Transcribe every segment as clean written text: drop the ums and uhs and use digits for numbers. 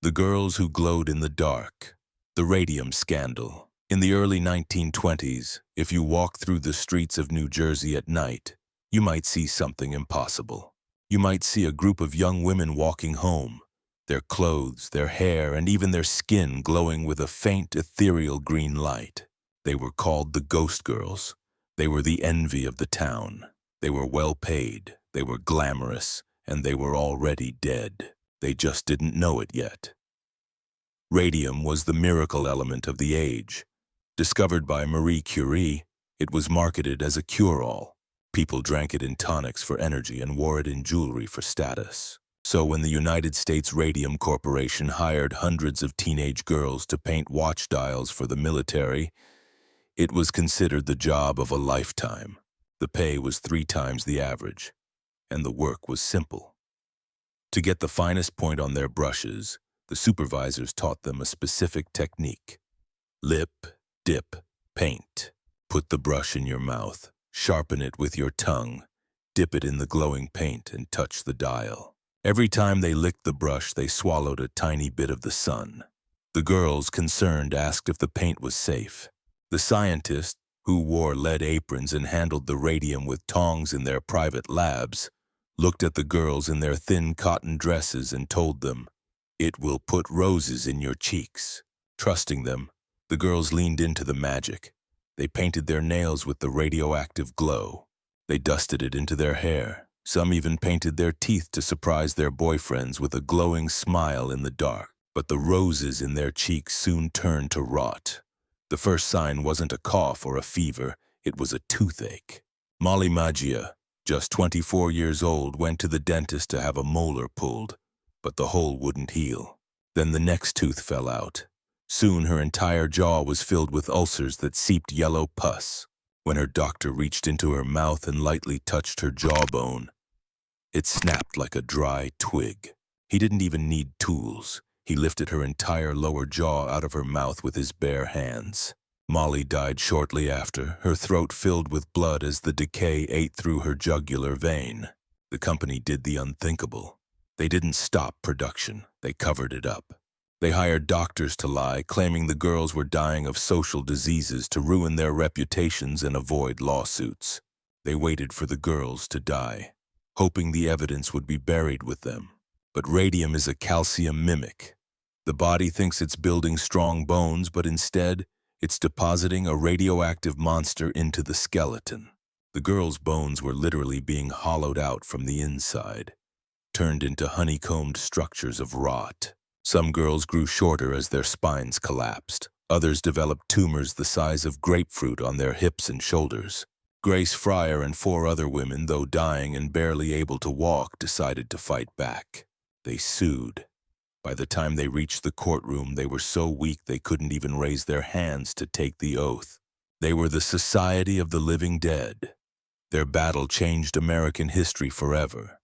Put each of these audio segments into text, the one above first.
The girls who glowed in the dark. The radium scandal. In the early 1920s, if you walked through the streets of New Jersey at night, you might see something impossible. You might see a group of young women walking home, their clothes, their hair, and even their skin glowing with a faint, ethereal green light. They were called the Ghost Girls. They were the envy of the town. They were well paid, they were glamorous, and they were already dead. They just didn't know it yet. Radium was the miracle element of the age. Discovered by Marie Curie, it was marketed as a cure-all. People drank it in tonics for energy and wore it in jewelry for status. So when the United States Radium Corporation hired hundreds of teenage girls to paint watch dials for the military, it was considered the job of a lifetime. The pay was 3 times the average, and the work was simple. To get the finest point on their brushes, the supervisors taught them a specific technique. Lip, dip, paint. Put the brush in your mouth, sharpen it with your tongue, dip it in the glowing paint, and touch the dial. Every time they licked the brush, they swallowed a tiny bit of the sun. The girls, concerned, asked if the paint was safe. The scientists, who wore lead aprons and handled the radium with tongs in their private labs, looked at the girls in their thin cotton dresses and told them, "It will put roses in your cheeks." Trusting them, the girls leaned into the magic. They painted their nails with the radioactive glow. They dusted it into their hair. Some even painted their teeth to surprise their boyfriends with a glowing smile in the dark. But the roses in their cheeks soon turned to rot. The first sign wasn't a cough or a fever, it was a toothache. Mollie Maggia, just 24 years old, went to the dentist to have a molar pulled, but the hole wouldn't heal. Then the next tooth fell out. Soon her entire jaw was filled with ulcers that seeped yellow pus. When her doctor reached into her mouth and lightly touched her jawbone, it snapped like a dry twig. He didn't even need tools. He lifted her entire lower jaw out of her mouth with his bare hands. Mollie died shortly after, her throat filled with blood as the decay ate through her jugular vein. The company did the unthinkable. They didn't stop production, they covered it up. They hired doctors to lie, claiming the girls were dying of social diseases to ruin their reputations and avoid lawsuits. They waited for the girls to die, hoping the evidence would be buried with them. But radium is a calcium mimic. The body thinks it's building strong bones, but instead, it's depositing a radioactive monster into the skeleton. The girls' bones were literally being hollowed out from the inside, turned into honeycombed structures of rot. Some girls grew shorter as their spines collapsed. Others developed tumors the size of grapefruit on their hips and shoulders. Grace Fryer and 4 other women, though dying and barely able to walk, decided to fight back. They sued. By the time they reached the courtroom, they were so weak they couldn't even raise their hands to take the oath. They were the Society of the Living Dead. Their battle changed American history forever,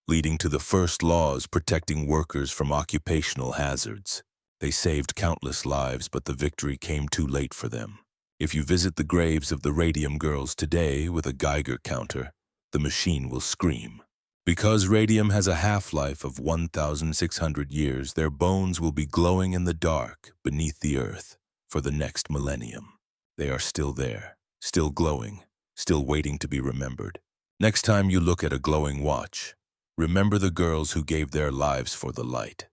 leading to the first laws protecting workers from occupational hazards. They saved countless lives, but the victory came too late for them. If you visit the graves of the Radium Girls today with a Geiger counter, the machine will scream. Because radium has a half-life of 1,600 years, their bones will be glowing in the dark beneath the earth for the next millennium. They are still there, still glowing, still waiting to be remembered. Next time you look at a glowing watch, remember the girls who gave their lives for the light.